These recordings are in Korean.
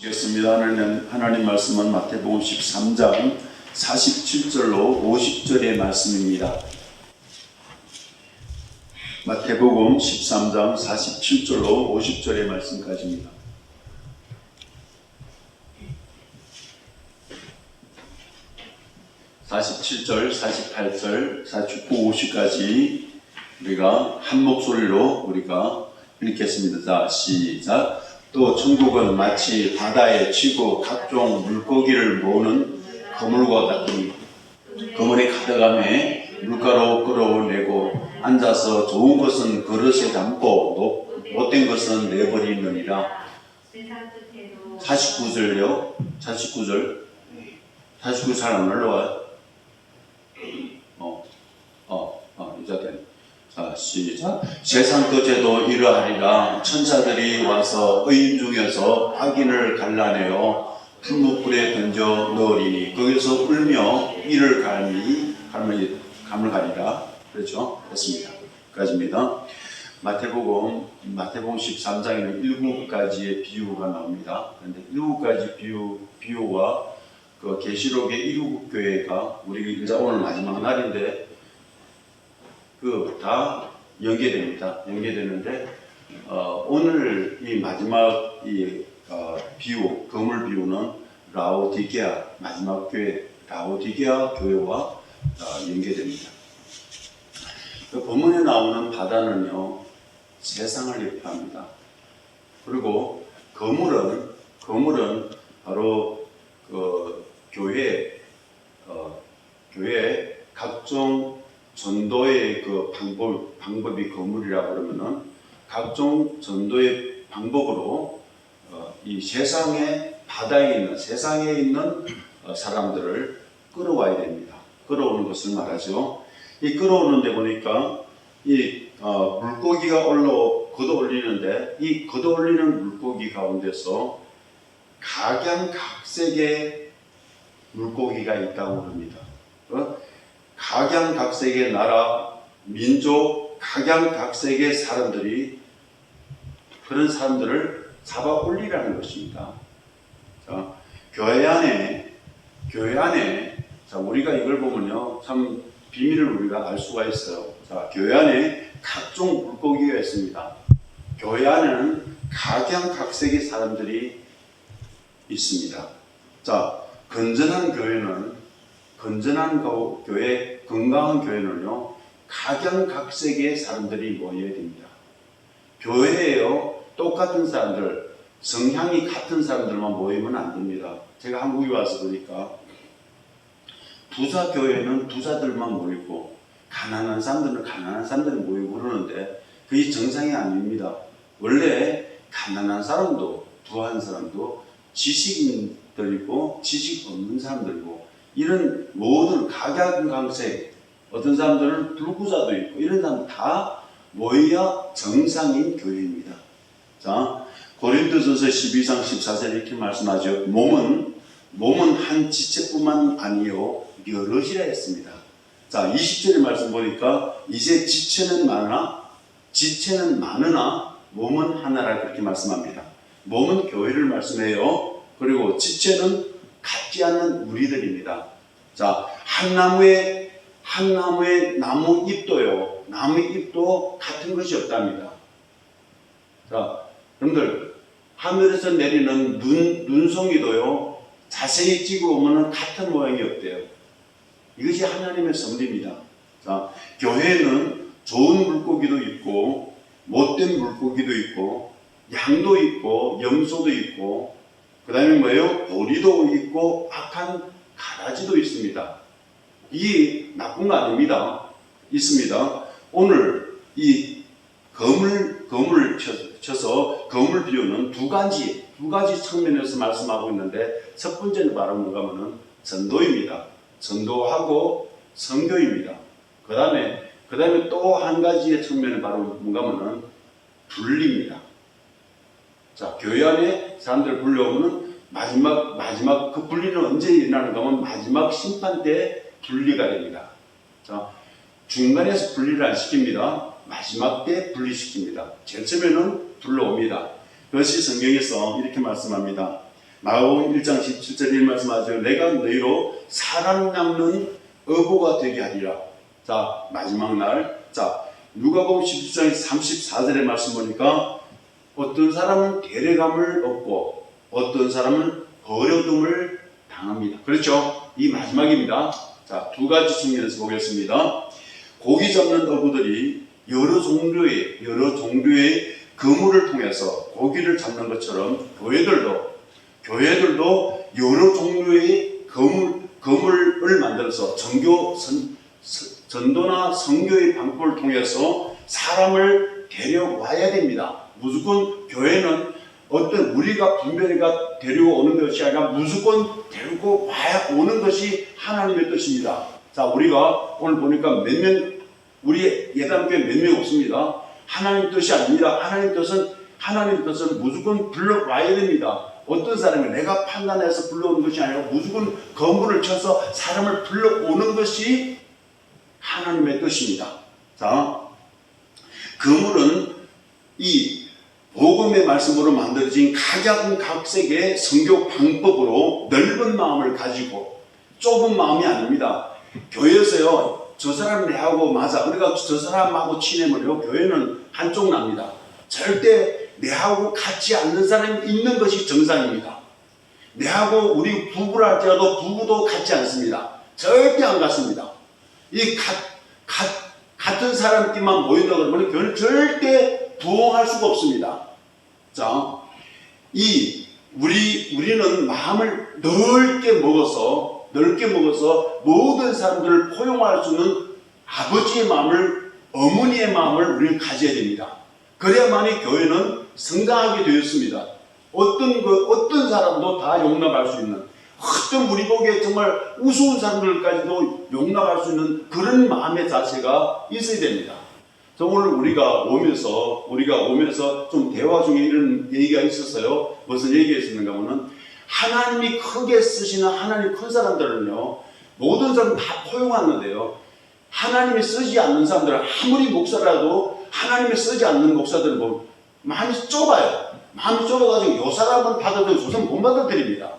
겠습니다. 하나님 말씀은 마태복음 13장 47절로 50절의 말씀입니다. 마태복음 13장 47절로 50절의 말씀까지입니다. (47절) (48절) (49) (50까지) 우리가 한 목소리로 우리가 읽겠습니다. 자, 시작. 또 천국은 마치 바다에 치고 각종 물고기를 모으는 그물과 같으니 그물이 가득함에 물가로 끌어내고 앉아서 좋은 것은 그릇에 담고 못된 것은 내버리느니라. 49절요. 49절. 49 잘 안 올라와요. 이제 자, 시작. 세상 끝에도 이러하리라. 천사들이 와서 의인 중에서 악인을 갈라내어 풀무불에 던져 넣으리니 거기서 울며 이를 감을 가리라. 그렇죠? 됐습니다. 여기까지입니다. 마태복음 13장에는 7가지의 비유가 나옵니다. 그런데 7가지 비유와 그 계시록의 7국 교회가 우리 이제 오늘 마지막 날인데 다 연계됩니다. 연계되는데 오늘 이 마지막 비유, 그물 비유는 라오디게아 마지막 교회, 라오디게아 교회와 연계됩니다. 그 본문에 나오는 바다는요 세상을 예표합니다. 그리고 그물은 바로 그 교회 각종 전도의 그 방법이 그물이라 그러면은 각종 전도의 방법으로 이 세상의 바다에 있는 사람들을 끌어와야 됩니다. 끌어오는 것을 말하죠. 이 끌어오는데 보니까 이 물고기가 걷어올리는데 이 걷어올리는 물고기 가운데서 각양각색의 물고기가 있다고 합니다. 각양각색의 나라, 민족, 각양각색의 사람들이 그런 사람들을 잡아 올리라는 것입니다. 자, 교회 안에 자, 우리가 이걸 보면요 참 비밀을 우리가 알 수가 있어요. 자, 교회 안에 각종 물고기가 있습니다. 교회 안에는 각양각색의 사람들이 있습니다. 자, 건전한 교회, 건강한 교회는요 각양각색의 사람들이 모여야 됩니다. 교회에요 똑같은 사람들, 성향이 같은 사람들만 모이면 안 됩니다. 제가 한국에 와서 보니까 부자 교회는 부자들만 모이고 가난한 사람들은 가난한 사람들이 모이고 그러는데 그게 정상이 아닙니다. 원래 가난한 사람도 부한 사람도 지식인들이고 지식 없는 사람들이고 이런 모든 각양각색, 어떤 사람들은 불구자도 있고 이런 사람 다 모여야 정상인 교회입니다. 자, 고린도전서 12장 14절 이렇게 말씀하죠. 몸은 한 지체뿐만 아니요 여럿이라 했습니다. 자, 20절의 말씀 보니까 이제 지체는 많으나 몸은 하나라 그렇게 말씀합니다. 몸은 교회를 말씀해요. 그리고 지체는 같지 않는 우리들입니다. 자, 한 나무의 나무 잎도 같은 것이 없답니다. 자, 여러분들 하늘에서 내리는 눈송이도요 자세히 찍어보면 같은 모양이 없대요. 이것이 하나님의 섭리입니다. 자, 교회는 좋은 물고기도 있고 못된 물고기도 있고 양도 있고 염소도 있고 그 다음에 뭐예요? 오리도 있고 악한 가라지도 있습니다. 이게 나쁜 거 아닙니다. 있습니다. 오늘 이 거물 쳐서 거물 비유는 두 가지 측면에서 말씀하고 있는데 첫 번째는 바로 뭔가 하면은 전도입니다. 전도하고 선교입니다. 그 다음에 또 한 가지의 측면은 바로 뭔가 하면은 분리입니다. 자, 교회 안에 사람들 불려오면 마지막 그 분리는 언제 일어나는가 하면 마지막 심판 때 분리가 됩니다. 자, 중간에서 분리를 안 시킵니다. 마지막 때 분리시킵니다. 제일 처음에는 불러옵니다. 그것이 성경에서 이렇게 말씀합니다. 마가복음 1장 17절에 말씀하죠. 내가 너희로 사람 낚는 어부가 되게 하리라. 자, 마지막 날. 자, 누가복음 17장 34절의 말씀 보니까 어떤 사람은 데려감을 얻고 어떤 사람은 버려둠을 당합니다. 그렇죠? 이 마지막입니다. 자, 두 가지 측면에서 보겠습니다. 고기 잡는 어부들이 여러 종류의 그물을 통해서 고기를 잡는 것처럼 교회들도 여러 종류의 그물을 만들어서 전도나 선교의 방법을 통해서 사람을 데려와야 됩니다. 무조건 교회는 어떤 우리가 분별이가 데리고 오는 것이 아니라 무조건 데리고 와야 오는 것이 하나님의 뜻입니다. 자, 우리가 오늘 보니까 우리 예단교회 몇 명 없습니다. 하나님 뜻이 아닙니다. 하나님 뜻은 무조건 불러와야 됩니다. 어떤 사람이 내가 판단해서 불러오는 것이 아니라 무조건 건물을 쳐서 사람을 불러오는 것이 하나님의 뜻입니다. 자, 그물은 이 복음의 말씀으로 만들어진 각양각색의 선교 방법으로 넓은 마음을 가지고 좁은 마음이 아닙니다. 교회에서요, 저 사람 내하고 맞아. 그러니까 저 사람하고 친해버려. 교회는 한쪽 납니다. 절대 내하고 같지 않는 사람이 있는 것이 정상입니다. 내하고 우리 부부를 할지라도 부부도 같지 않습니다. 절대 안 같습니다. 이 같은 사람끼리만 모인다 그러면 교회는 절대 부흥할 수가 없습니다. 자, 우리는 마음을 넓게 먹어서 모든 사람들을 포용할 수 있는 아버지의 마음을, 어머니의 마음을 우리는 가져야 됩니다. 그래야만이 교회는 성장하게 되었습니다. 어떤 사람도 다 용납할 수 있는, 어떤 우리 보기에 정말 우스운 사람들까지도 용납할 수 있는 그런 마음의 자세가 있어야 됩니다. 오늘 우리가 오면서 좀 대화 중에 이런 얘기가 있었어요. 무슨 얘기했었는가 하면, 하나님이 크게 쓰시는 하나님 큰 사람들은요, 모든 사람 다 포용하는데요, 하나님이 쓰지 않는 사람들은 아무리 목사라도 하나님이 쓰지 않는 목사들은 뭐 마음이 좁아요. 마음이 좁아가지고 이 사람은 받아들이고 저 사람은 못 받아들입니다.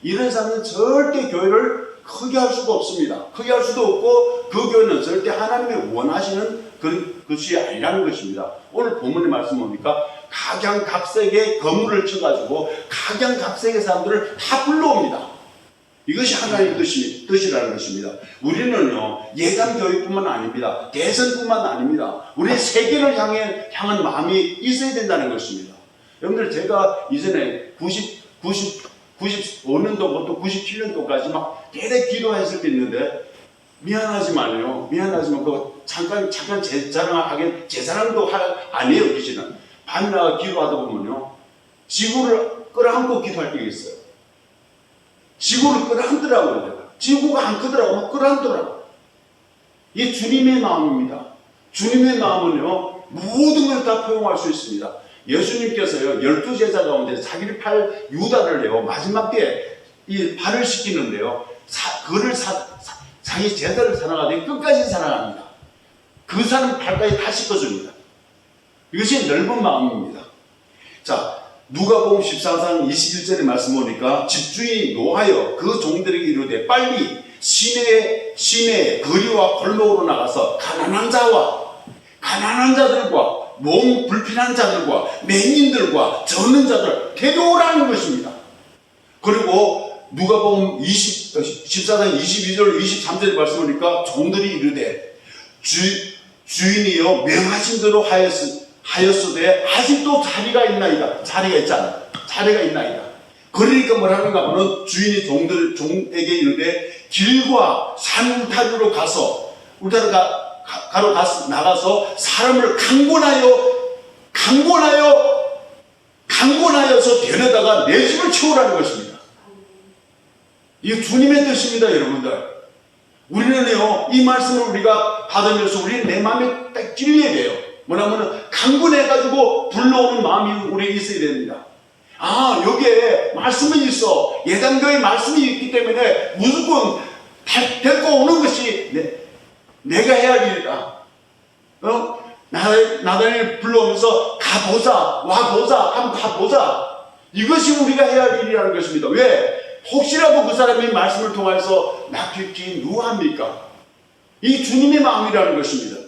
이런 사람은 절대 교회를 크게 할 수가 없습니다. 크게 할 수도 없고 그 교회는 절대 하나님이 원하시는 그런 것이 아니라는 것입니다. 오늘 본문의 말씀 보니까 각양각색의 건물을 쳐가지고 각양각색의 사람들을 다 불러옵니다. 이것이 하나님의 뜻이라는 것입니다. 우리는요, 예감교회뿐만 아닙니다. 대선뿐만 아닙니다. 우리 세계를 향한 마음이 있어야 된다는 것입니다. 여러분들, 제가 이전에 95년도부터 97년도까지 막 대대 기도했을 때 있는데, 미안하지만 그거 잠깐 제 자랑도 아니에요. 우리는 밤에 나가 기도하다 보면요, 지구를 끌어안고 기도할 때가 있어요. 지구를 끌어안더라고요. 지구가 안 크더라고, 끌어안더라고요. 이게 주님의 마음입니다. 주님의 마음은요, 모든 걸 다 포용할 수 있습니다. 예수님께서요, 12제자 가운데 자기를 팔 유다를요, 마지막 때에 이 발을 씻기는데요, 자기 제자를 사랑하되 끝까지 사랑합니다. 그 사람 발까지 다 씻어줍니다. 이것이 넓은 마음입니다. 자, 누가복음 14장 21절의 말씀 보니까 집주인이 노하여 그 종들에게 이르되 빨리 시내에 거리와 골목으로 나가서 가난한 자들과 몸 불편한 자들과 맹인들과 젖는 자들 데려오라는 것입니다. 그리고 누가복음 14장 22절 23절의 말씀 보니까 종들이 이르되 주인이여 명하신 대로 하였으되 아직도 자리가 있나이다. 자리가 있나이다. 그러니까 뭐라는가 하면 주인이 종에게 이르되 길과 산 울타리로 나가서 사람을 강권하여서 데려다가 내 집을 채우라는 것입니다. 이게 주님의 뜻입니다, 여러분들. 우리는요, 이 말씀을 우리가 받으면서 우리는 내 마음에 딱 찔려야 돼요. 뭐냐면 강권해가지고 불러오는 마음이 우리에게 있어야 됩니다. 아, 여기에 말씀이 있어. 예단교회 말씀이 있기 때문에 무조건 데리고 오는 것이 내가 해야 할 일이다. 나단을 불러오면서 가보자, 와보자, 한번 가보자. 이것이 우리가 해야 할 일이라는 것입니다. 왜? 혹시라도 그 사람이 말씀을 통해서 맡길지 누가 합니까? 이 주님의 마음이라는 것입니다.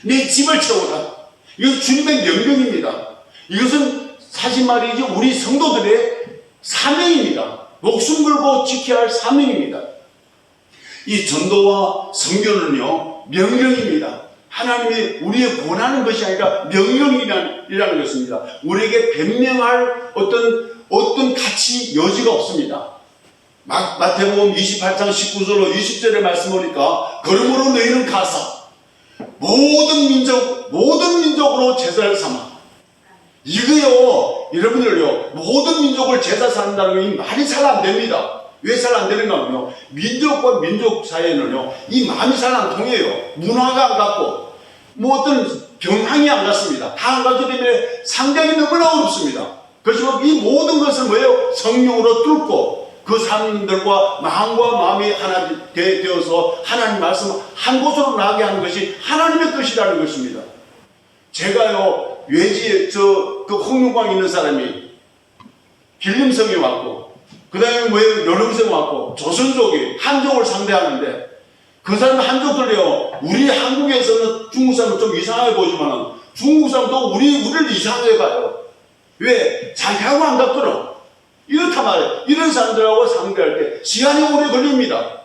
내 집을 채워라. 이것은 주님의 명령입니다. 이것은 사실 말이지 우리 성도들의 사명입니다. 목숨 걸고 지켜야 할 사명입니다. 이 전도와 선교는요, 명령입니다. 하나님이 우리의 권하는 것이 아니라 명령이라는 것입니다. 우리에게 변명할 어떤 가치, 여지가 없습니다. 마태복음 28장 19절로 20절의 말씀 보니까 그러므로 너희는 가서 모든 민족으로 제사를 삼아. 이거요, 여러분들요, 모든 민족을 제사 삼는다는 게 말이 잘 안 됩니다. 왜 잘 안 되는가 하면요, 민족과 민족 사이에는요, 이 마음이 잘 안 통해요. 문화가 안 같고, 어떤 경향이 안 같습니다. 다 안 같기 때문에 상당히 너무나 어렵습니다. 그렇지만 이 모든 것을 뭐예요? 성령으로 뚫고 그 사람들과 마음과 마음이 하나 되어서 하나님 말씀 한 곳으로 나가게 하는 것이 하나님의 뜻이라는 것입니다. 제가요, 외지에 그 홍룡광 있는 사람이 길림성에 왔고, 그 다음에 여름성에 왔고, 조선족이 한족을 상대하는데, 그 사람 한족들이요, 우리 한국에서는 중국 사람은 좀 이상하게 보지만 중국 사람도 우리를 이상하게 봐요. 왜? 자기하고 안 같거든. 이렇단 말이에요. 이런 사람들하고 상대할 때 시간이 오래 걸립니다.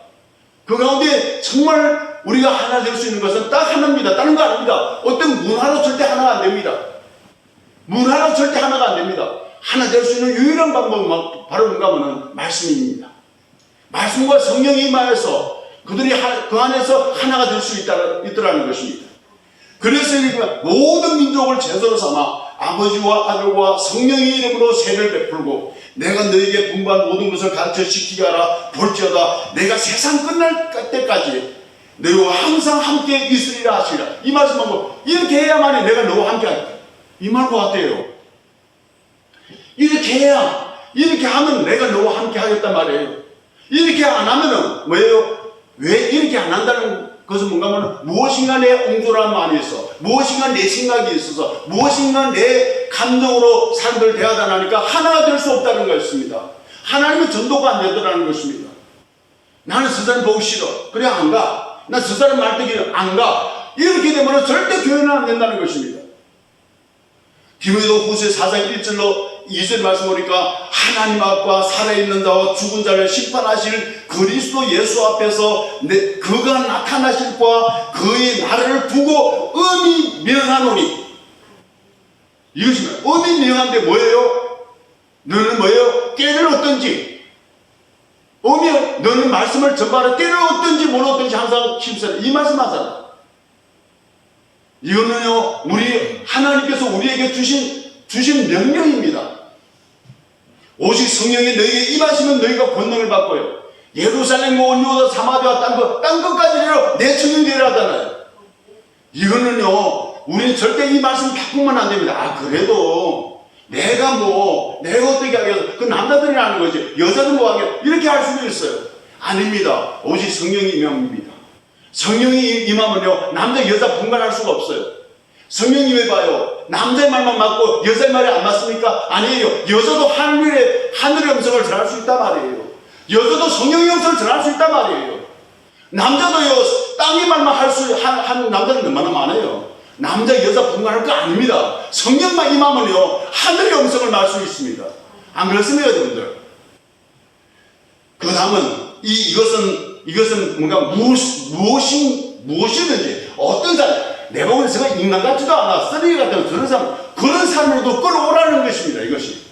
그 가운데 정말 우리가 하나 될 수 있는 것은 딱 하나입니다. 다른 거 아닙니다. 어떤 문화로 절대 하나가 안 됩니다. 문화로 절대 하나가 안 됩니다. 하나 될 수 있는 유일한 방법은 바로 뭔가 하면 말씀입니다. 말씀과 성령이 임하여서 그들이 그 안에서 하나가 될 수 있더라는 것입니다. 그래서 모든 민족을 제사로 삼아 아버지와 아들과 성령의 이름으로 세를 베풀고 내가 너에게 분부한 모든 것을 가르쳐 지키게 하라. 볼지어다 내가 세상 끝날 때까지 너와 항상 함께 있으리라 하시라. 이 말씀하고 이렇게 해야만이 내가 너와 함께 하겠다. 이 말 것 같아요. 이렇게 해야, 이렇게 하면 내가 너와 함께 하겠단 말이에요. 이렇게 안 하면은 뭐예요? 왜 이렇게 안 한다는 것은 뭔가 하면 무엇인가 내 옹졸한 마음이 있어, 무엇인가 내 생각이 있어서, 무엇인가 내 감정으로 사람들을 대하다 나니까 하나가 될 수 없다는 것입니다. 하나님의 전도가 안 되더라는 것입니다. 나는 저 사람 보기 싫어. 그래 안 가. 나 저 사람 말대기 안 가. 이렇게 되면 절대 교회는 안 된다는 것입니다. 디모데 후서 4장 1절로 2절 말씀 보니까 하나님 앞과 살아있는 자와 죽은 자를 심판하실 그리스도 예수 앞에서 그가 나타나실과 그의 나라를 두고 엄히 명하노니. 이것이 엄히 명한데 뭐예요? 너는 뭐예요? 때를 얻든지 너는 말씀을 전파하라. 때를 얻든지 뭘 얻든지 항상 힘쓰라. 이 말씀 하잖아. 이거는요, 하나님께서 우리에게 주신 명령입니다. 오직 성령이 너희에게 임하시면 너희가 권능을 받고요. 예루살렘, 온 유다, 사마리아 땅 끝까지 내 증인이 되라 하잖아요. 이거는요, 우리는 절대 이 말씀 바꾸면 안 됩니다. 그래도 내가 어떻게 하겠어? 그 남자들이 하는 거지. 여자는 뭐 하겠어? 이렇게 할 수도 있어요. 아닙니다. 오직 성령이 임함입니다. 성령이 임하면요, 남자, 여자 분간할 수가 없어요. 성령이 왜 봐요? 남자의 말만 맞고 여자의 말이 안 맞습니까? 아니에요. 여자도 하늘의 음성을 전할 수 있단 말이에요. 여자도 성령의 음성을 전할 수 있단 말이에요. 남자도요, 땅의 말만 하는 남자는 얼마나 많아요. 남자, 여자 분간할 거 아닙니다. 성령만 임하면요, 하늘의 음성을 말 수 있습니다. 안 그렇습니까, 여러분들? 그 다음은, 이것은 뭔가 무엇이든지, 어떤 사람, 내 보기엔 제가 인간 같지도 않아, 쓰레기 같은 그런 사람으로도 끌어오라는 것입니다, 이것이.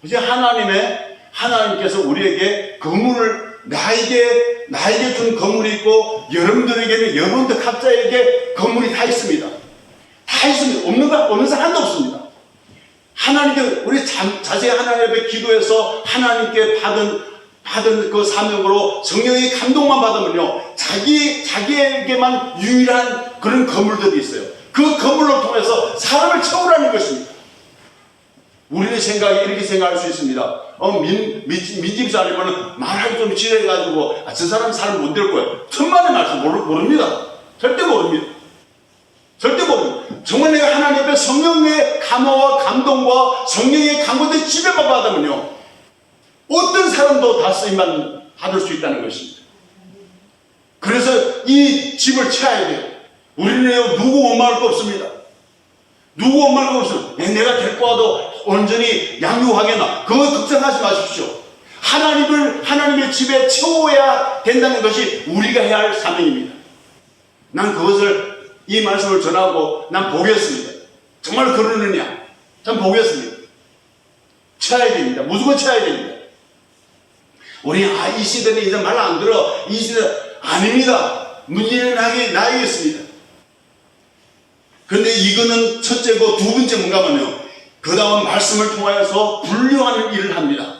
이제 하나님께서 우리에게 건물을, 나에게 준 건물이 있고, 여러분들에게는 여러분들 각자에게 건물이 다 있습니다. 다 있습니다. 없는 사람도 없습니다. 하나님께, 우리 자세히 하나님 앞에 기도해서 하나님께 받은 그 사명으로 성령의 감동만 받으면요, 자기에게만 유일한 그런 건물들이 있어요. 그 건물을 통해서 사람을 채우라는 것입니다. 우리의 생각이 이렇게 생각할 수 있습니다. 민집사 아니면 말하기 좀 지레가지고, 저 사람 못 될 거예요. 천만의 말씀 모릅니다. 절대 모릅니다. 정말 내가 하나님 앞에 앞에 성령의 감화와 감동과 성령의 강권의 지배만 받으면요, 어떤 사람도 다 쓰임만 받을 수 있다는 것입니다. 그래서 이 집을 채워야 돼요. 우리는 누구 원망할 거 없습니다. 누구 원망할 거 없습니다. 내가 데리고 와도 온전히 양육하겠나, 그거 걱정하지 마십시오. 하나님의 집에 채워야 된다는 것이 우리가 해야 할 사명입니다. 난 그것을, 이 말씀을 전하고 난 보겠습니다. 정말 그러느냐? 전 보겠습니다. 채워야 됩니다. 무조건 채워야 됩니다. 우리 이 시대는 이제 말 안 들어. 이 시대 아닙니다. 문제는 나이겠습니다. 그런데 이거는 첫째고, 두 번째 뭔가면요, 그 다음 말씀을 통하여서 분류하는 일을 합니다.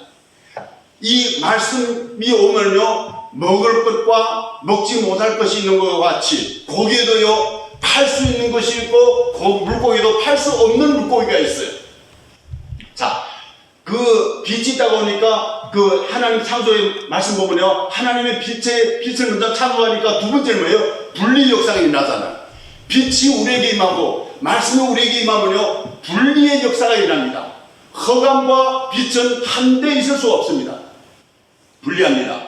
이 말씀이 오면요, 먹을 것과 먹지 못할 것이 있는 것과 같이 고기도요, 팔 수 있는 것이 있고 물고기도 팔 수 없는 물고기가 있어요. 자, 그 빛이 있다고 하니까 그 하나님 창조의 말씀 보면요, 하나님의 빛을 먼저 창조하니까 두 번째는 뭐예요? 분리 역사가 일어나잖아요. 빛이 우리에게 임하고 말씀이 우리에게 임하면요, 분리의 역사가 일어납니다. 흑암과 빛은 한데 있을 수가 없습니다. 분리합니다.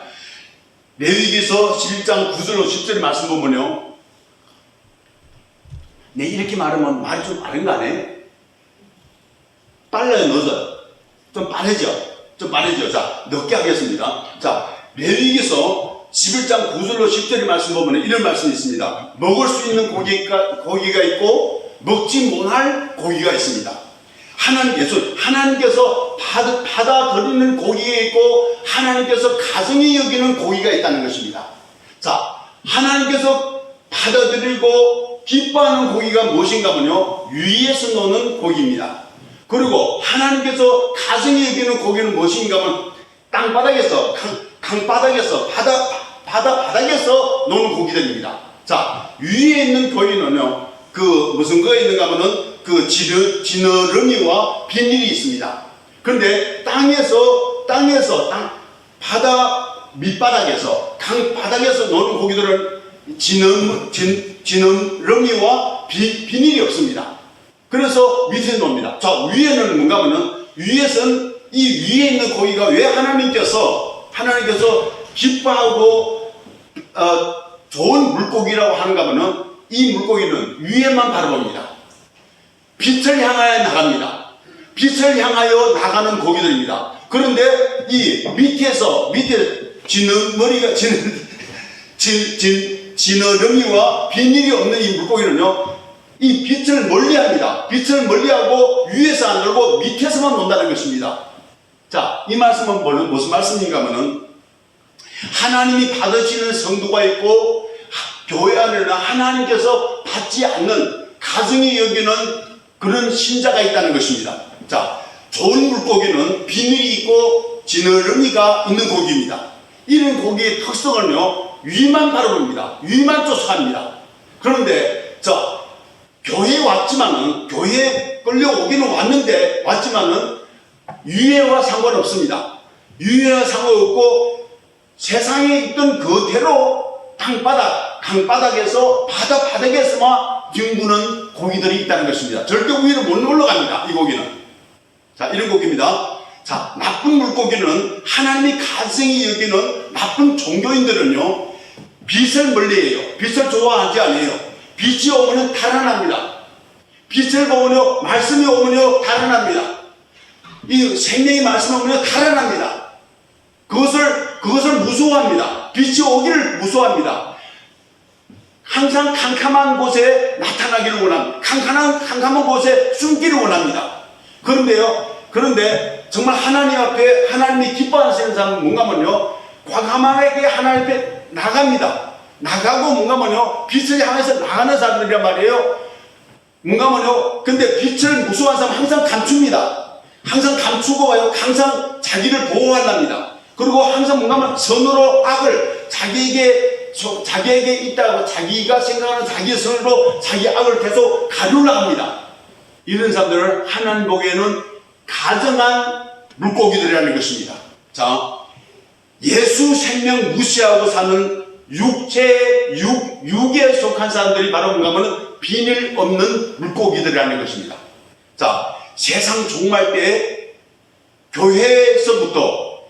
레위기서 11장 9절로 10절 말씀 보면요, 네, 이렇게 말하면 말이 좀 빠른 거 아니에요? 빨라요, 늦어요? 좀 빠르죠? 자, 늦게 하겠습니다. 자, 레위기서 11장 9절로 10절의 말씀 보면 이런 말씀이 있습니다. 먹을 수 있는 고기가 있고 먹지 못할 고기가 있습니다. 하나님께서 받아들이는 고기가 있고 하나님께서 가정이 여기는 고기가 있다는 것입니다. 자, 하나님께서 받아들이고 기뻐하는 고기가 무엇인가 하면요, 위에서 노는 고기입니다. 그리고 하나님께서 가정이 여기는 고기는 무엇인가 하면 땅바닥에서, 강바닥에서, 바닥에서 노는 고기들입니다. 자, 위에 있는 고기는요, 무슨 거가 있는가 하면은 지느러미와 비닐이 있습니다. 그런데 바다 밑바닥에서, 강바닥에서 노는 고기들은 지느러미와 비닐이 없습니다. 그래서 밑에 놉니다. 자, 위에는 뭔가 하면은, 위에서는 이 위에 있는 고기가 왜 하나님께서 기뻐하고 좋은 물고기라고 하는가 하면은, 이 물고기는 위에만 바라봅니다. 빛을 향하여 나갑니다. 빛을 향하여 나가는 고기들입니다. 그런데 이 밑에 지느러미와 비닐이 없는 이 물고기는요, 이 빛을 멀리합니다. 빛을 멀리하고 위에서 안 놀고 밑에서만 논다는 것입니다. 자, 이 말씀은 무슨 말씀인가 하면은, 하나님이 받으시는 성도가 있고 교회 안에는 하나님께서 받지 않는, 가정이 여기는 그런 신자가 있다는 것입니다. 자, 좋은 물고기는 비늘이 있고 지느러미가 있는 고기입니다. 이런 고기의 특성은요, 위만 바라봅니다. 위만 쫓아갑니다. 그런데 교회에 왔지만은, 교회에 끌려오기는 왔지만은 위에와 상관없습니다. 위에와 상관없고 세상에 있던 그대로 강바닥에서 바닥에서만 뒹구는 고기들이 있다는 것입니다. 절대 위로 못 올라갑니다. 이 고기는. 자, 이런 고기입니다. 자, 나쁜 물고기는 하나님이 가정이 여기는 나쁜 종교인들은요, 빛을 멀리해요. 빛을 좋아하지 않아요. 빛이 오면은 달아납니다. 빛을 보면요, 말씀이 오면요, 달아납니다. 이 생명의 말씀이 오면요, 달아납니다. 그것을 무서워합니다. 빛이 오기를 무서워합니다. 항상 캄캄한 곳에 나타나기를 원합니다. 캄캄한 곳에 숨기를 원합니다. 그런데 정말 하나님 앞에, 하나님이 기뻐하시는 사람은 뭔가 하면요, 과감하게 하나님 앞에 나갑니다. 나가고 뭔가 하면요, 빛을 향해서 나가는 사람들이란 말이에요. 뭔가 하면요, 근데 빛을 무서워하는 사람은 항상 감춥니다. 항상 감추고 와요. 항상 자기를 보호한답니다. 그리고 항상 뭔가 하면 선으로 악을 자기에게 있다고 자기가 생각하는 자기의 선으로 자기 악을 계속 가누려 합니다. 이런 사람들은 하나님 보기에는 가정한 물고기들이라는 것입니다. 자, 예수 생명 무시하고 사는 육에 속한 사람들이 바로 뭔가 하면 비닐 없는 물고기들이라는 것입니다. 자, 세상 종말 때 교회에서부터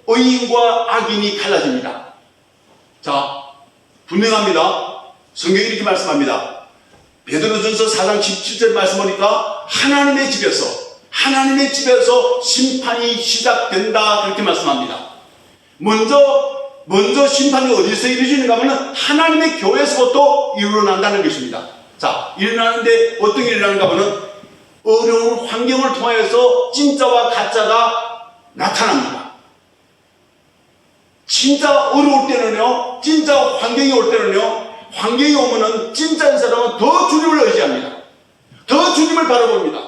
의인과 악인이 갈라집니다. 자, 분명합니다. 성경이 이렇게 말씀합니다. 베드로전서 4장 17절 말씀 보니까 하나님의 집에서 심판이 시작된다 그렇게 말씀합니다. 먼저 심판이 어디서 이루어지는가 하면 하나님의 교회에서부터 일어난다는 것입니다. 자, 일어나는데 어떤 일이 일어나는가 하면 어려운 환경을 통하여서 진짜와 가짜가 나타납니다. 진짜 어려울 때는요, 진짜 환경이 올 때는요, 환경이 오면은 진짜인 사람은 더 주님을 의지합니다. 더 주님을 바라봅니다.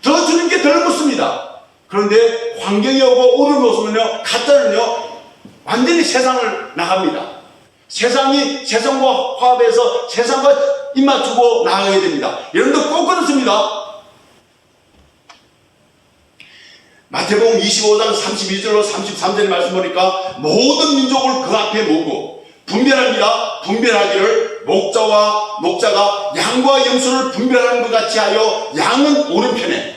더 주님께 덜 묻습니다. 그런데 환경이 오고 어려움이 오면요, 가짜는요, 완전히 세상을 나갑니다. 세상과 화합해서 세상과 입맞추고 나가게 됩니다. 여러분들 꼭 그렇습니다. 마태복음 25장 32절로 33절의 말씀 보니까 모든 민족을 그 앞에 모으고 분별합니다. 분별하기를 목자가 양과 염소를 분별하는 것 같이 하여 양은 오른편에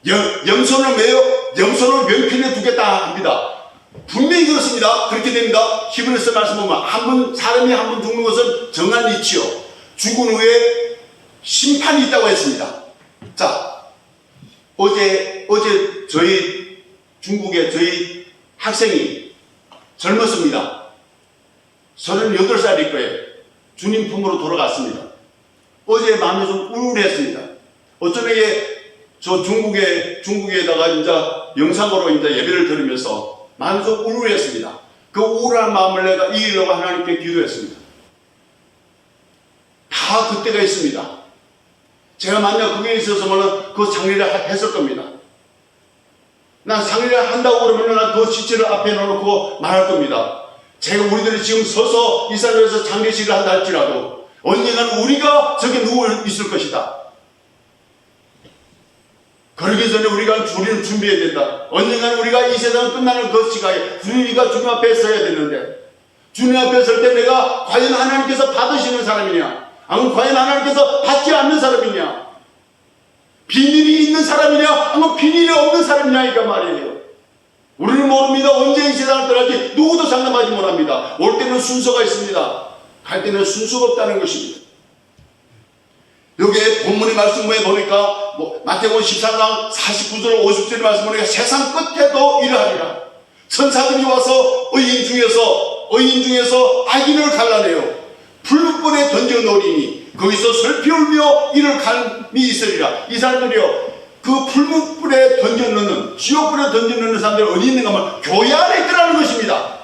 염소는 왜요? 염소를 왼편에 두겠다 합니다. 분명히 그렇습니다. 그렇게 됩니다. 히브리서 말씀 보면 사람이 한 번 죽는 것은 정한 이치요, 죽은 후에 심판이 있다고 했습니다. 자, 어제 중국의 저희 학생이 젊었습니다. 38살일 거예요. 주님 품으로 돌아갔습니다. 어제 마음이 좀 우울했습니다. 어쩌면 저 중국에다가 이제 영상으로 이제 예배를 드리면서 마음이 좀 우울했습니다. 그 우울한 마음을 내가 이기려고 하나님께 기도했습니다. 다 그때가 있습니다. 제가 만약 그게 있었으면 그 장례를 했을 겁니다. 난 장례를 한다고 그러면 난 그 시체를 앞에 놓고 말할 겁니다. 우리들이 지금 서서 이 자리에서 장례식을 한다 할지라도 언젠가는 우리가 저기 누워 있을 것이다. 그러기 전에 우리가 우리는 준비해야 된다. 언젠가는 우리가 이 세상 끝나는 그 시간에 우리가 주님 앞에 서야 되는데, 주님 앞에 설 때 내가 과연 하나님께서 받으시는 사람이냐, 아니면 과연 하나님께서 받지 않는 사람이냐, 비밀이 있는 사람이냐, 아니면 비밀이 없는 사람이냐니까 말이에요. 우리는 모릅니다. 언제 이 세상을 떠날지 누구도 장담하지 못합니다. 올 때는 순서가 있습니다. 갈 때는 순서가 없다는 것입니다. 여기에 본문의 말씀에 보니까 마태복음 14장 49절 50절의 말씀 보니까 세상 끝에도 이러하리라. 천사들이 와서 의인 중에서 악인을 갈라내요 풀무불에 던져 놓으리니 거기서 슬피 울며 이를 감이 있으리라. 이 사람들이요, 그 풀무불에 던져 놓는, 지옥불에 던져 놓는 사람들이 어디 있는가 하면 교회 안에 있더라는 것입니다.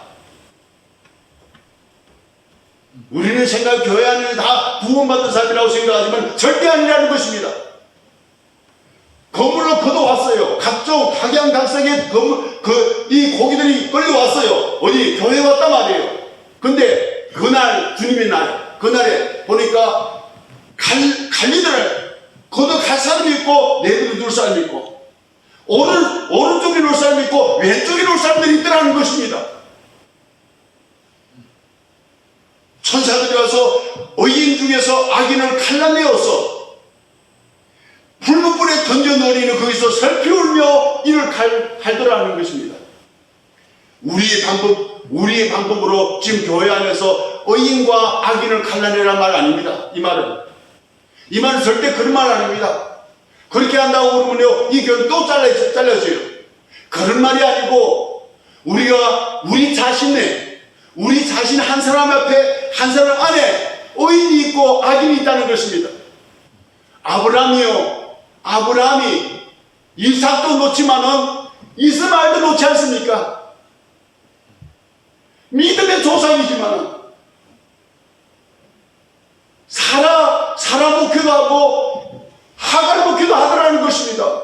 우리는 교회 안에는 다 구원받은 사람이라고 생각하지만 절대 아니라는 것입니다. 거물로 걷어왔어요. 각종 각양각색의 이 고기들이 끌려왔어요. 어디? 교회에 왔단 말이에요. 근데 그날, 주님의 날, 그날에 보니까 갈리들을 걷어갈 사람이 있고 내버려 둘 사람이 있고 오른쪽에 놓을 사람이 있고 왼쪽에 놓을 사람들이 있더라는 것입니다. 천사들이 와서 의인 중에서 악인을 갈라내어서 불문불에 던져 넣으리는 거기서 슬피 울며 이를 갈더라는 것입니다. 우리의 방법으로 지금 교회 안에서 의인과 악인을 갈라내란 말 아닙니다. 이 말은 절대 그런 말 아닙니다. 그렇게 한다고 그러면요, 이 교회는 또 잘라져요. 그런 말이 아니고 우리 자신 한 사람 앞에, 한 사람 안에 의인이 있고 악인이 있다는 것입니다. 아브라함이 이삭도 놓지만은 이스마엘도 놓지 않습니까? 믿음의 조상이지만은 사라 목회도 하고 하갈 목회도 하더라는 것입니다.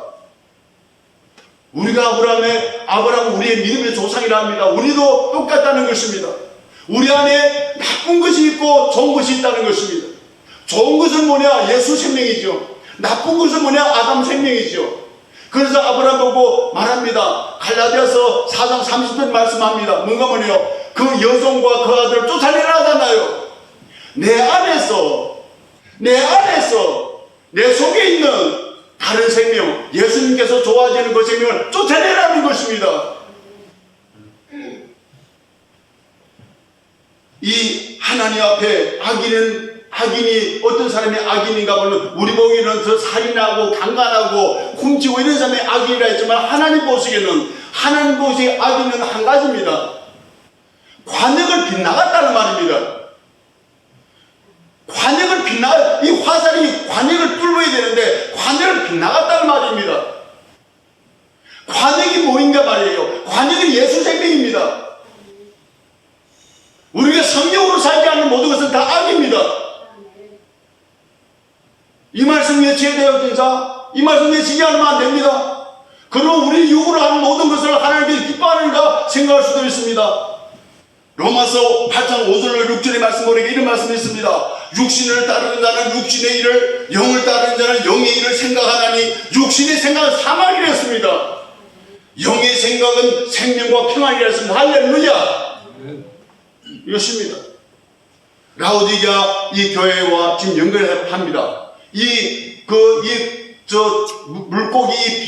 우리가 아브라함은 우리의 믿음의 조상이라 합니다. 우리도 똑같다는 것입니다. 우리 안에 나쁜 것이 있고 좋은 것이 있다는 것입니다. 좋은 것은 뭐냐? 예수 생명이죠. 나쁜 것은 뭐냐? 아담 생명이죠. 그래서 아브라함 보고 말합니다. 갈라디아서 4장 30절 말씀합니다. 뭐냐요? 그 여종과 그 아들을 쫓아내라 하잖아요. 내 안에서 내 안에서 내 속에 있는 다른 생명, 예수님께서 좋아하시는 그 생명을 쫓아내라는 것입니다. 이 하나님 앞에 악인이 어떤 사람이 악인인가 보면 우리 보기에는 저 살인하고 강간하고 훔치고 이런 사람이 악인이라 했지만 하나님 보시기에는 하나님 보시기에 악인은 한 가지입니다. 관역을 빗나갔다는 말입니다. 관역을 이 화살이 관역을 뚫어야 되는데 관역을 빗나갔다는 말입니다. 관역이 뭐인가 말이에요. 관역은 예수 생명입니다. 우리가 성령으로 살지 않는 모든 것은 다 악입니다. 이 말씀 외쳐야 돼요, 진짜. 이 말씀 외치지 않으면 안 됩니다. 그러면 우리 육으로 하는 모든 것을 하나님께서 기뻐하는가 생각할 수도 있습니다. 로마서 8장 5절 6절의 말씀 보니까 이런 말씀이 있습니다. 육신을 따르는 자는 육신의 일을, 영을 따르는 자는 영의 일을 생각하나니 육신의 생각은 사망이라 했습니다. 영의 생각은 생명과 평안이라 했습니다. 할렐루야. 이것입니다. 라오디게아 이 교회와 지금 연결합니다. 물고기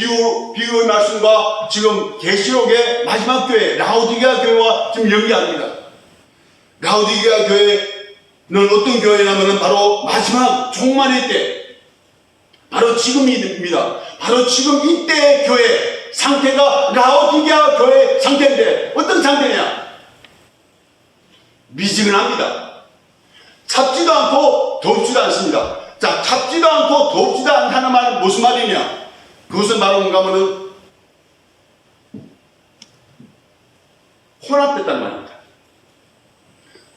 비유의 말씀과 지금 계시록의 마지막 교회 라오디게아 교회와 지금 연계합니다. 라오디게아 교회는 어떤 교회냐면 바로 마지막 종말의 때, 바로 지금입니다. 바로 지금 이때의 교회 상태가 라오디게아 교회 상태인데 어떤 상태냐? 미지근합니다. 찹지도 않고 덥지도 않습니다. 자, 찹지도 않고 덥지도 않다는 말은 무슨 말이냐? 그것은 바로 뭔가 하면은 혼합됐다는 말입니다.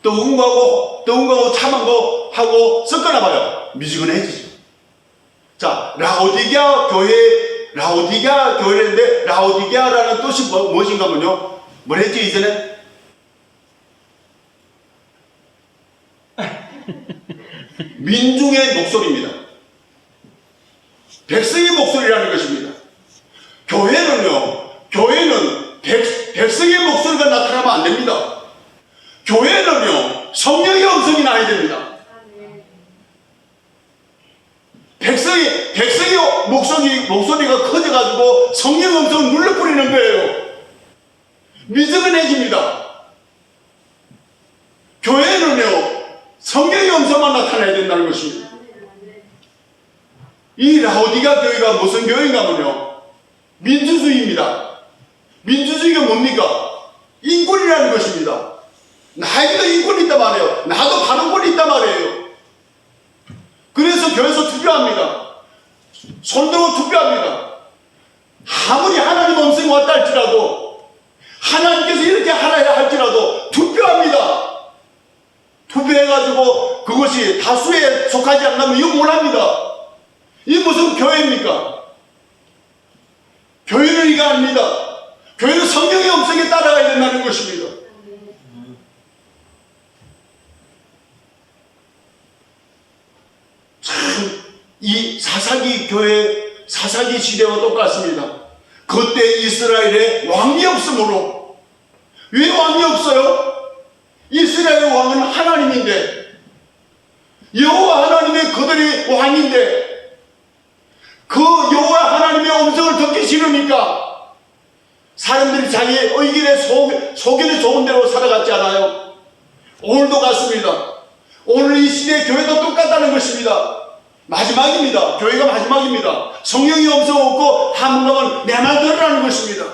뜨거운 거하고 참한 거하고 섞어놔 봐요. 미지근해지죠. 자, 라오디게아 교회인데 라오디게아라는 뜻이 무엇인가 하면요. 뭘 했죠, 이전에? 민중의 목소리입니다. 백성의 목소리라는 것입니다. 교회는 백성의 목소리가 나타나면 안 됩니다. 교회는요, 성령의 음성이 나야 됩니다. 백성의 목소리가 커져가지고 성령 음성을 눌러버리는 거예요. 미지근해집니다. 교회는요, 성령의 음성만 나타나야 된다는 것입니다. 이 라오디게아 교회가 무슨 교회인가면요, 민주주의입니다. 민주주의가 뭡니까? 인권이라는 것입니다. 나에게도 인권이 있단 말이에요. 나도 발언권이 있단 말이에요. 그래서 교회에서 투표합니다. 손들고 투표합니다. 아무리 하나님 음성이 왔다 할지라도, 하나님께서 이렇게 하라 할지라도 투표합니다. 투표해가지고 그것이 다수에 속하지 않으면 이거 못합니다. 이게 무슨 교회입니까? 교회는 이거 아닙니다. 교회는 성령의 음성에 따라가야 된다는 것입니다. 참, 이 사사기 교회, 사사기 시대와 똑같습니다. 그때 이스라엘에 왕이 없으므로. 왜 왕이 없어요? 이스라엘의 왕은 하나님인데, 여호와 하나님의 그들이 왕인데, 그 여호와 하나님의 음성을 듣기 싫으니까 사람들이 자기 의견에 속견에 좋은 대로 살아갔지 않아요? 오늘도 같습니다. 오늘 이 시대의 교회도 똑같다는 것입니다. 마지막입니다. 교회가 마지막입니다. 성령의 음성 없고 한문하면 내 말 들으라는 것입니다.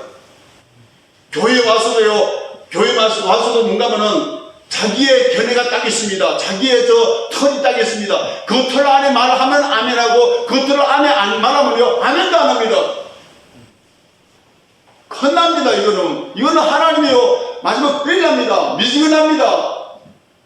교회에 와서도 뭔가 하면은 자기의 견해가 딱 있습니다. 자기의 털이 딱 있습니다. 그 털 안에 말을 하면 아멘하고 그 털 안에 안 말하면요, 아멘도 안 합니다. 큰납니다. 이거는 하나님이요, 마지막 큰일납니다. 미지근합니다.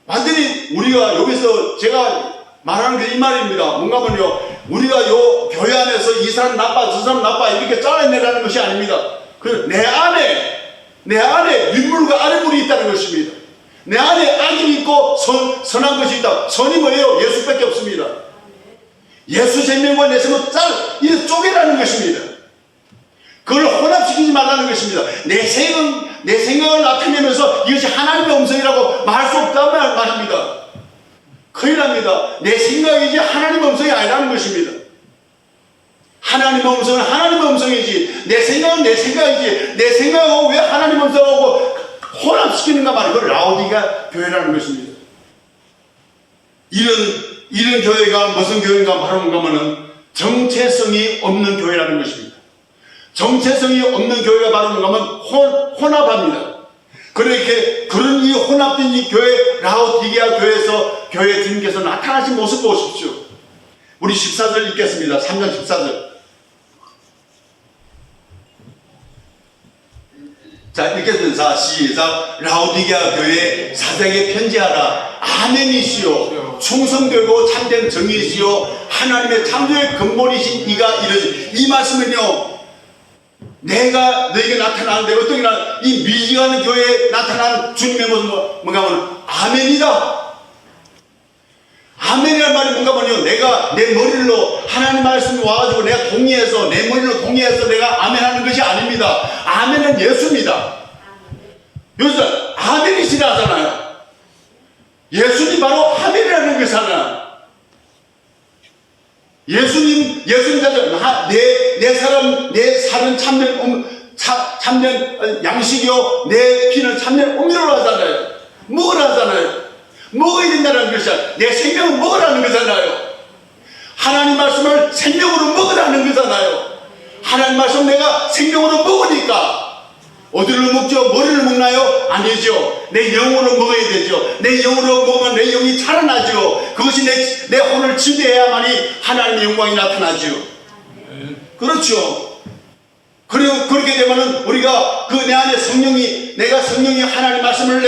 완전히 우리가 여기서 제가 말하는 게 이 말입니다. 뭔가 하면요, 우리가 요 교회 안에서 이 사람 나빠 저 사람 나빠 이렇게 잘라내라는 것이 아닙니다. 그 내 안에 윗물과 아랫물이 있다는 것입니다. 내 안에 악이 있고 선한 것이 있다. 선이 뭐예요? 예수밖에 없습니다. 예수 생명과 내 생명을 이렇게 쪼개라는 것입니다. 그걸 혼합시키지 말라는 것입니다. 내 생각을 나타내면서 이것이 하나님의 음성이라고 말할 수 없다는 말입니다. 큰일 납니다. 내 생각이지 하나님의 음성이 아니라는 것입니다. 하나님의 음성은 하나님의 음성이지 내 생각은 내 생각이지 내 생각하고 왜 하나님의 음성하고 혼합시키는가 말이에요. 그걸 라오디게아 교회라는 것입니다. 이런 교회가 무슨 교회인가 말하면 정체성이 없는 교회라는 것입니다. 정체성이 없는 교회가 바로 뭔가 하면 혼합합니다. 그렇게 그런 이 혼합된 이 교회 라오디게아 교회에서 교회 주님께서 나타나신 모습 보십시오. 우리 14절 읽겠습니다. 3장 14절. 자, 읽겠습니다. 시작. 라오디게아 교회에 사자에게 편지하라. 아멘이시요 충성되고 참된 정의시요 하나님의 창조의 근본이신 이가 이르시. 이 말씀은요, 내가 너에게 나타나는데 어떻게 이 미지가는 교회에 나타난 주님의 모습은 뭔가 하면 아멘이다. 아멘이라는 말이 뭔가 하면요, 내가 내 머리로 하나님 말씀이 와가지고 내가 동의해서 내 머리로 동의해서 내가 아멘하는 것이 아닙니다. 아멘은 예수입니다. 요즘 아멘이시라 하잖아요. 예수님 바로 아멘이라는 것이잖아요. 예수님 자체 내 살은 참된 양식이요 내 피는 참된 음료로 하잖아요. 먹으라 하잖아요. 먹어야 된다는 것이야. 내 생명을 먹으라는 거잖아요. 하나님 말씀을 생명으로 먹으라는 거잖아요. 하나님 말씀 내가 생명으로 먹으니까 어디를 먹죠? 머리를 먹나요? 아니죠. 내 영으로 먹어야 되죠. 내 영으로 먹으면 내 영이 살아나죠. 그것이 내 혼을 지배해야만이 하나님의 영광이 나타나죠. 그렇죠. 그리고 그렇게 되면은 우리가 그 내 안에 내가 성령이 하나님 말씀을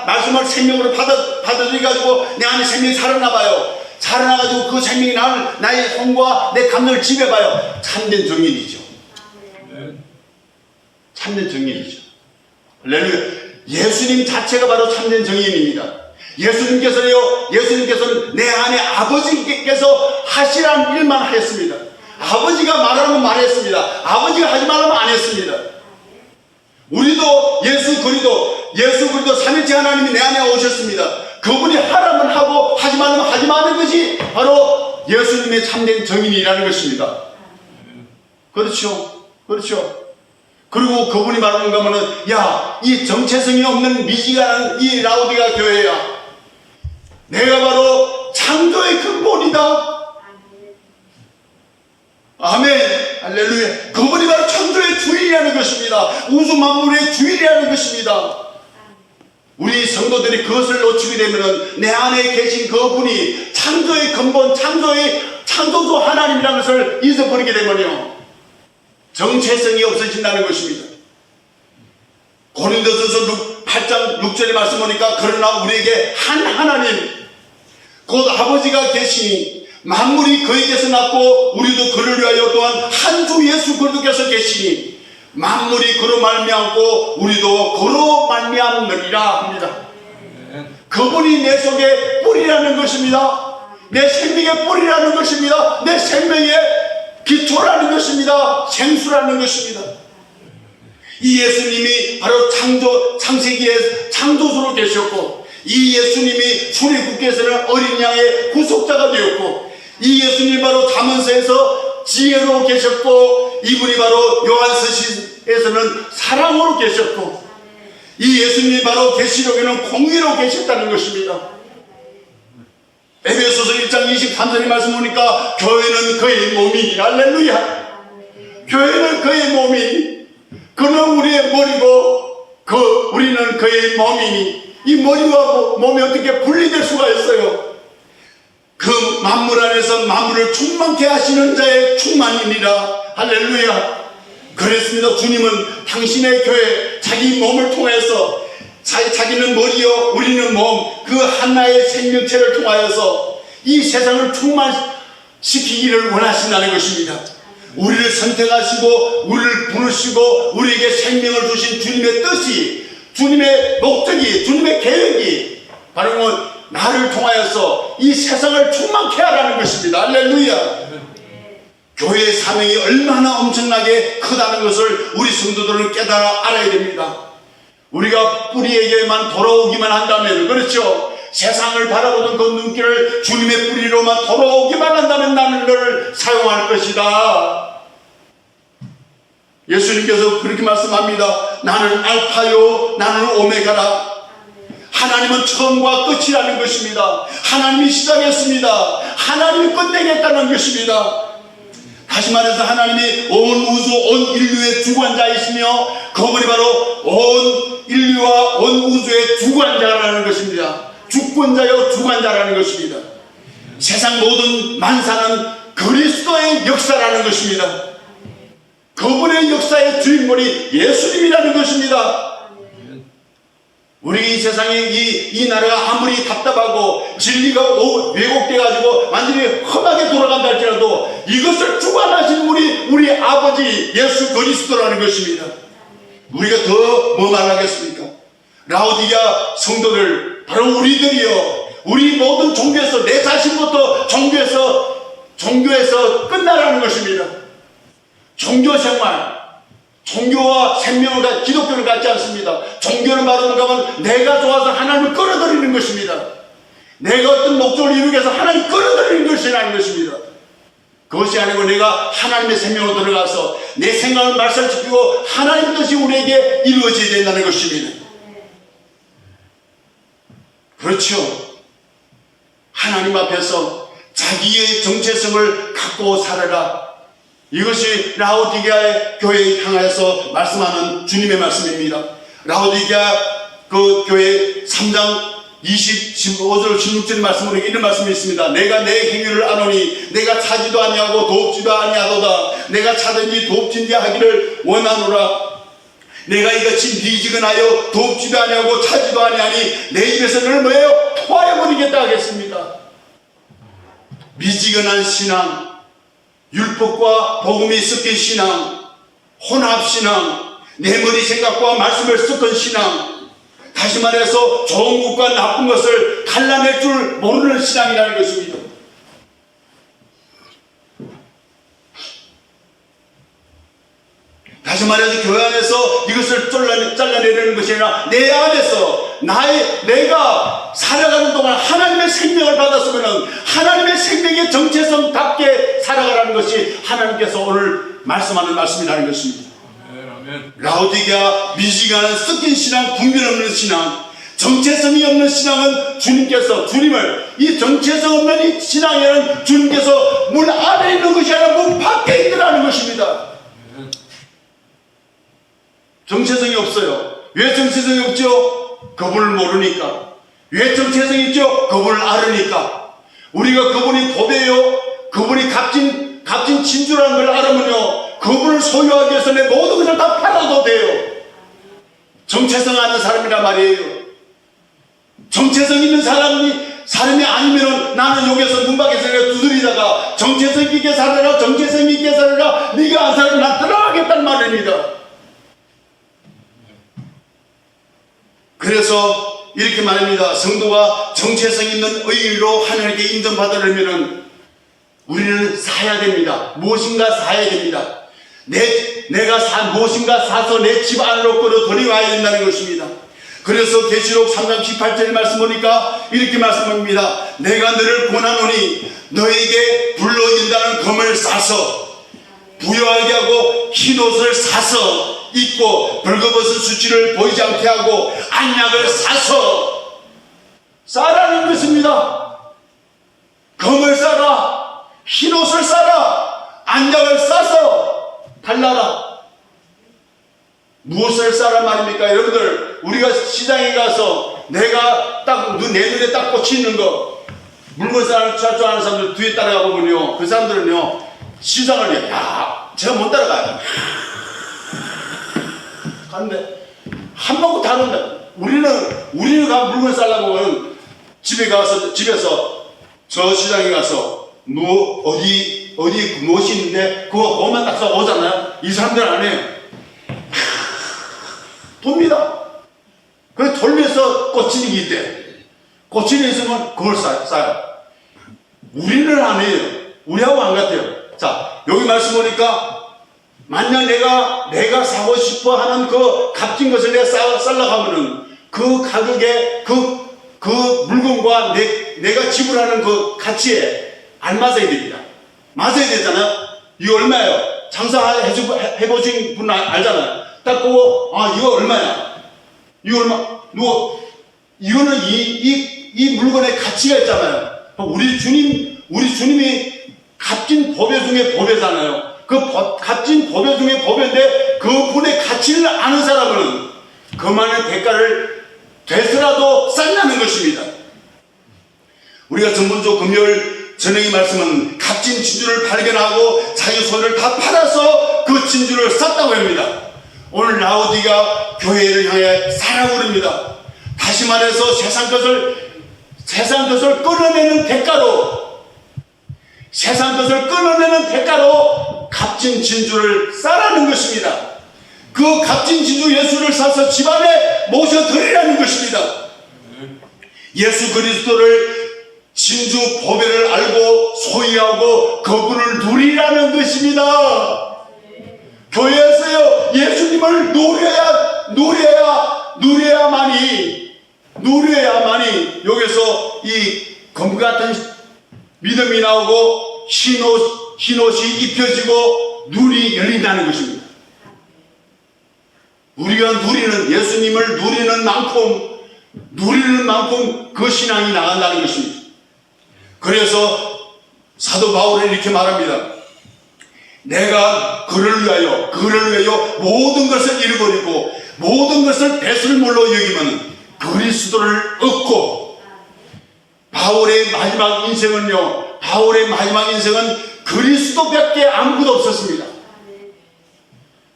말씀을 생명으로 받아들여가지고 내 안에 생명이 살아나봐요. 살아나가지고 그 생명이 나의 손과 내 감정을 지배해봐요. 참된 정인이죠. 참된 정인이죠. 할렐루야. 예수님 자체가 바로 참된 정인입니다. 예수님께서는 내 안에 아버지께서 하시라는 일만 하였습니다. 아버지가 말하면 말했습니다. 아버지가 하지 말라면 안 했습니다. 우리도 예수 그리스도 삼위일체 하나님이 내 안에 오셨습니다. 그분이 하라면 하고 하지 말라면 하지 마는 것이 바로 예수님의 참된 정인이라는 것입니다. 그렇죠. 그리고 그분이 말하는가 하면은 이 정체성이 없는 미지근한 이 라오디게아 교회야, 내가 바로 창조의 근본이다. 아멘. 할렐루야. 그분이 바로 창조의 주인이라는 것입니다. 우주 만물의 주인이라는 것입니다. 우리 성도들이 그것을 놓치게 되면은 내 안에 계신 그분이 창조의 근본, 창조주 하나님이라는 것을 잊어버리게 되면요, 정체성이 없어진다는 것입니다. 고린도전서 8장 6절에 말씀 보니까 그러나 우리에게 한 하나님 곧 아버지가 계시니 만물이 그에게서 났고 우리도 그를 위하여 또한 한 주 예수 그리스도께서 계시니 만물이 그로 말미암고 우리도 그로 말미암느니라 합니다. 그분이 내 속에 뿌리라는 것입니다. 내 생명의 뿌리라는 것입니다. 내 생명의 기초라는 것입니다. 생수라는 것입니다. 이 예수님이 바로 창세기의 창조주로 계셨고, 이 예수님이 출애굽기에서는 어린 양의 구속자가 되었고, 이 예수님이 바로 잠언서에서 지혜로 계셨고, 이분이 바로 요한서신에서는 사랑으로 계셨고, 이 예수님이 바로 계시록에는 공의로 계셨다는 것입니다. 에베소서 1장 23절의 말씀 보니까 교회는 그의 몸이니, 할렐루야. 교회는 그의 몸이니, 그는 우리의 머리고 우리는 그의 몸이니, 이 머리와 몸이 어떻게 분리될 수가 있어요? 그 만물 안에서 만물을 충만케 하시는 자의 충만이니라. 할렐루야. 그랬습니다. 주님은 당신의 교회, 자기 몸을 통해서, 자기는 머리요 우리는 몸, 그 하나의 생명체를 통하여서 이 세상을 충만시키기를 원하신다는 것입니다. 우리를 선택하시고 우리를 부르시고 우리에게 생명을 주신 주님의 뜻이, 주님의 목적이, 주님의 계획이 바로 나를 통하여서 이 세상을 충만케 하라는 것입니다. 할렐루야. 교회의 사명이 얼마나 엄청나게 크다는 것을 우리 성도들은 깨달아 알아야 됩니다. 우리가 뿌리에게만 돌아오기만 한다면, 그렇죠, 세상을 바라보던 그 눈길을 주님의 뿌리로만 돌아오기만 한다면 나는 너를 사용할 것이다. 예수님께서 그렇게 말씀합니다. 나는 알파요 나는 오메가라. 하나님은 처음과 끝이라는 것입니다. 하나님이 시작했습니다. 하나님이 끝내겠다는 것입니다. 다시 말해서 하나님이 온 우주, 온 인류의 주관자이시며 그분이 바로 온 인류와 온 우주의 주관자라는 것입니다. 주권자요 주관자라는 것입니다. 세상 모든 만사는 그리스도의 역사라는 것입니다. 그분의 역사의 주인공이 예수님이라는 것입니다. 우리 이 세상에 이 나라가 아무리 답답하고 진리가 왜곡돼가지고 완전히 험하게 돌아간다 할지라도 이것을 주관하신 우리 아버지 예수 그리스도라는 것입니다. 우리가 더 뭐 말하겠습니까? 라오디게아 성도들 바로 우리들이요, 우리 모든 종교에서 내 자신부터 종교에서 끝나라는 것입니다. 종교생활, 종교와 생명을 기독교를 갖지 않습니다. 종교는 바로 뭔가 하면 내가 좋아서 하나님을 끌어들이는 것입니다. 내가 어떤 목적을 이루기 위해서 하나님을 끌어들이는 것이라는 것입니다. 그것이 아니고 내가 하나님의 생명으로 들어가서 내 생각을 말살시키고 하나님 뜻이 우리에게 이루어져야 된다는 것입니다. 그렇죠. 하나님 앞에서 자기의 정체성을 갖고 살아라. 이것이 라오디게아의 교회에 향하여서 말씀하는 주님의 말씀입니다. 라오디게아 그 교회 3장 15절 16절 말씀으로 이런 말씀이 있습니다. 내가 내 행위를 아노니 내가 차지도 아니하고 돕지도 아니하도다. 내가 차든지 돕든지 하기를 원하노라. 내가 이같이 미지근하여 돕지도 아니하고 차지도 아니하니 내 입에서 너를 뭐예요? 토하여버리겠다 하겠습니다. 미지근한 신앙, 율법과 복음이 섞인 신앙, 혼합신앙, 내 머리 생각과 말씀을 섞은 신앙, 다시 말해서 좋은 것과 나쁜 것을 갈라낼 줄 모르는 신앙이라는 것입니다. 다시 말해서 교회 안에서 이것을 잘라내려는 것이 아니라 내 안에서 내가 살아가는 동안 하나님의 생명을 받았으면 하나님의 생명의 정체성답게 살아가라는 것이 하나님께서 오늘 말씀하는 말씀이라는 것입니다. 라오디게아 미지근한 섞인 신앙, 분별 없는 신앙, 정체성이 없는 신앙은 주님을 이 정체성 없는 이 신앙에는 주님께서 문 안에 있는 것이 아니라 문 밖에 있더라는 것입니다. 정체성이 없어요. 왜 정체성이 없죠? 그분을 모르니까. 왜 정체성이 있죠? 그분을 알으니까. 우리가 그분이 보배요, 그분이 값진 진주라는 걸 알으면요, 그분을 소유하기 위해서 내 모든 것을 다 팔아도 돼요. 정체성 아는 사람이란 말이에요. 정체성 있는 사람이 아니면은 나는 여기서 문 밖에서 두드리다가 정체성 있게 살아라, 정체성 있게 살아라, 네가 안 살아라, 나 들어가겠다는 말입니다. 그래서 이렇게 말합니다. 성도가 정체성 있는 의의로 하나님께 인정받으려면 우리는 사야 됩니다. 무엇인가 사야 됩니다. 내가 무엇인가 사서 내 집 안으로 끌어들여와야 된다는 것입니다. 그래서 계시록 3장 18절 말씀 보니까 이렇게 말씀합니다. 내가 너를 권하노니 너에게 불러인다는 검을 싸서 부여하게 하고 흰옷을 사서 입고 벌거벗은 수치를 보이지 않게 하고 안약을 사서 싸라는 것입니다. 검을 싸라, 흰옷을 싸라, 안약을 싸서 달라라. 무엇을 싸란 말입니까? 여러분들, 우리가 시장에 가서 내가 내 눈에 딱 꽂히는 거 물건 살 줄 아는 사람들 뒤에 따라가 보면요, 그 사람들은요 시장을 제가 못 따라가요. 갔는데 한 바퀴 다른다. 우리는 가 물건 살라고 하면 집에서 저 시장에 가서 어디 무엇이 있는데 그거만 딱 사고 오잖아요. 이 사람들은 안 해요. 돕니다. 그래서 돌면서 꽂히는 게 있대. 꽂히는 게 있으면 그걸 싸요. 우리는 안 해요. 우리하고 안 같아요. 자, 여기 말씀 보니까 만약 내가 사고 싶어 하는 그 값진 것을 내가 살라고 하면은 그 가격에 그 그 물건과 내가 지불하는 그 가치에 알맞아야 됩니다. 맞아야 되잖아요. 이거 얼마예요? 장사해보신 분 알잖아요. 딱 보고, 이거 얼마야? 이거 얼마? 이거는 이 물건의 가치가 있잖아요. 우리 주님이 값진 법의 중에 법이잖아요. 그 값진 법의 중에 법인데 그 분의 가치를 아는 사람은 그만한 대가를 되서라도 쌓는다는 것입니다. 우리가 전번주 금요일 저녁의 말씀은 값진 진주를 발견하고 자기 손을 다 팔아서 그 진주를 쌌다고 합니다. 오늘 라오디가 교회를 향해 사라고 그럽니다. 다시 말해서 세상 것을 끊어내는 대가로 값진 진주를 싸라는 것입니다. 그 값진 진주 예수를 사서 집안에 모셔드리라는 것입니다. 예수 그리스도를 진주 보배를 알고 소유하고 그분을 누리라는 것입니다. 교회에서요, 예수님을 누려야만이 여기서 이 검 같은 믿음이 나오고 흰옷이 입혀지고 눈이 열린다는 것입니다. 우리가 예수님을 누리는 만큼 그 신앙이 나간다는 것입니다. 그래서 사도 바울은 이렇게 말합니다. 내가 그를 위하여 모든 것을 잃어버리고 모든 것을 배설물로 여기면 그리스도를 얻고, 바울의 마지막 인생은 그리스도밖에 아무것도 없었습니다.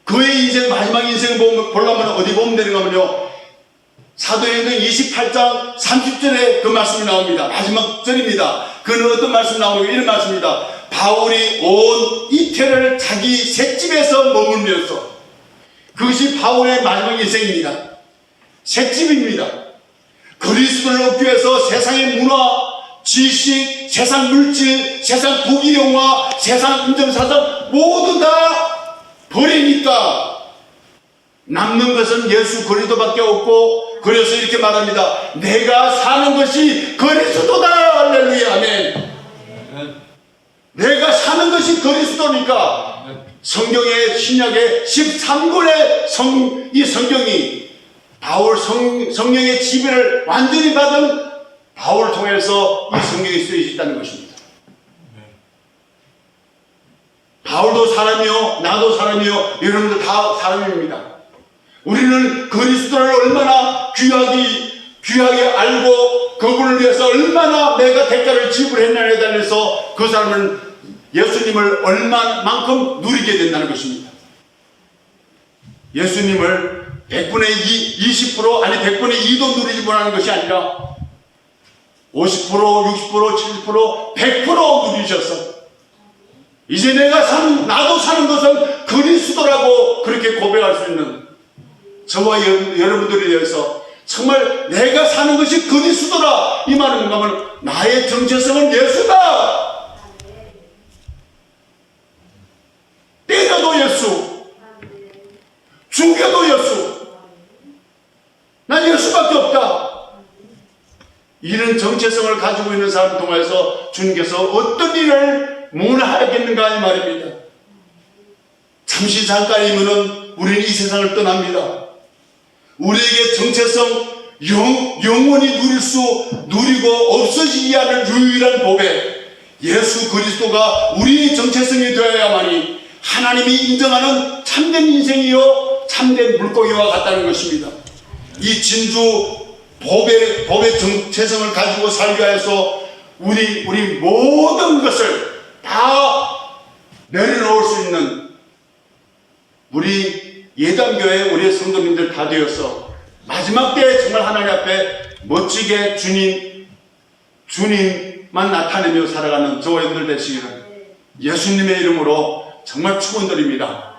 그의 인생 마지막 인생을 보려면 어디 보면 되는가 하면요, 사도행전 28장 30절에 그 말씀이 나옵니다. 마지막 절입니다. 그는 어떤 말씀 나오고 이런 말씀입니다. 바울이 온 이태를 자기 셋집에서 머물면서, 그것이 바울의 마지막 인생입니다. 셋집입니다. 그리스도를 얻기 위해서 세상의 문화, 지식, 세상 물질, 세상 부귀영화, 세상 인정사상 모두 다 버리니까 남는 것은 예수 그리스도밖에 없고, 그래서 이렇게 말합니다. 내가 사는 것이 그리스도다. 할렐루야, 아멘. 내가 사는 것이 그리스도니까 성경의 신약의 13권의 이 성경이 바울 성령의 지배를 완전히 받은 바울을 통해서 이 성경이 쓰여졌다는 것입니다. 바울도 사람이요, 나도 사람이요, 여러분들 다 사람입니다. 우리는 그리스도를 얼마나 귀하게 알고 그분을 위해서 얼마나 내가 대가를 지불했냐에 대해서 그 사람은 예수님을 얼마만큼 누리게 된다는 것입니다. 예수님을 100분의 20% 아니 100분의 2도 누리지 못하는 것이 아니라 50%, 60%, 70%, 100% 누리셨어. 이제 나도 사는 것은 그리스도라고 그렇게 고백할 수 있는 저와 여러분들에 대해서 정말 내가 사는 것이 그리스도라, 이 말은 뭔가 하면 나의 정체성은 예수다. 때려도 예수, 죽여도 예수, 난 예수밖에 없다. 이런 정체성을 가지고 있는 사람을 통해서 주님께서 어떤 일을 무능하겠는가 이 말입니다. 잠시 잠깐이면은 우리는 이 세상을 떠납니다. 우리에게 정체성, 영원히 누리고 없어지지 않을 유일한 보배, 예수 그리스도가 우리의 정체성이 되어야만이 하나님이 인정하는 참된 인생이요, 참된 물고기와 같다는 것입니다. 이 진주 법의 정체성을 가지고 살기 위해서 우리 모든 것을 다 내려놓을 수 있는 우리 예담교회 우리의 성도님들 다 되어서 마지막 때에 정말 하나님 앞에 멋지게 주님만 나타내며 살아가는 저와 여러분들 되시기를 예수님의 이름으로 정말 축원드립니다.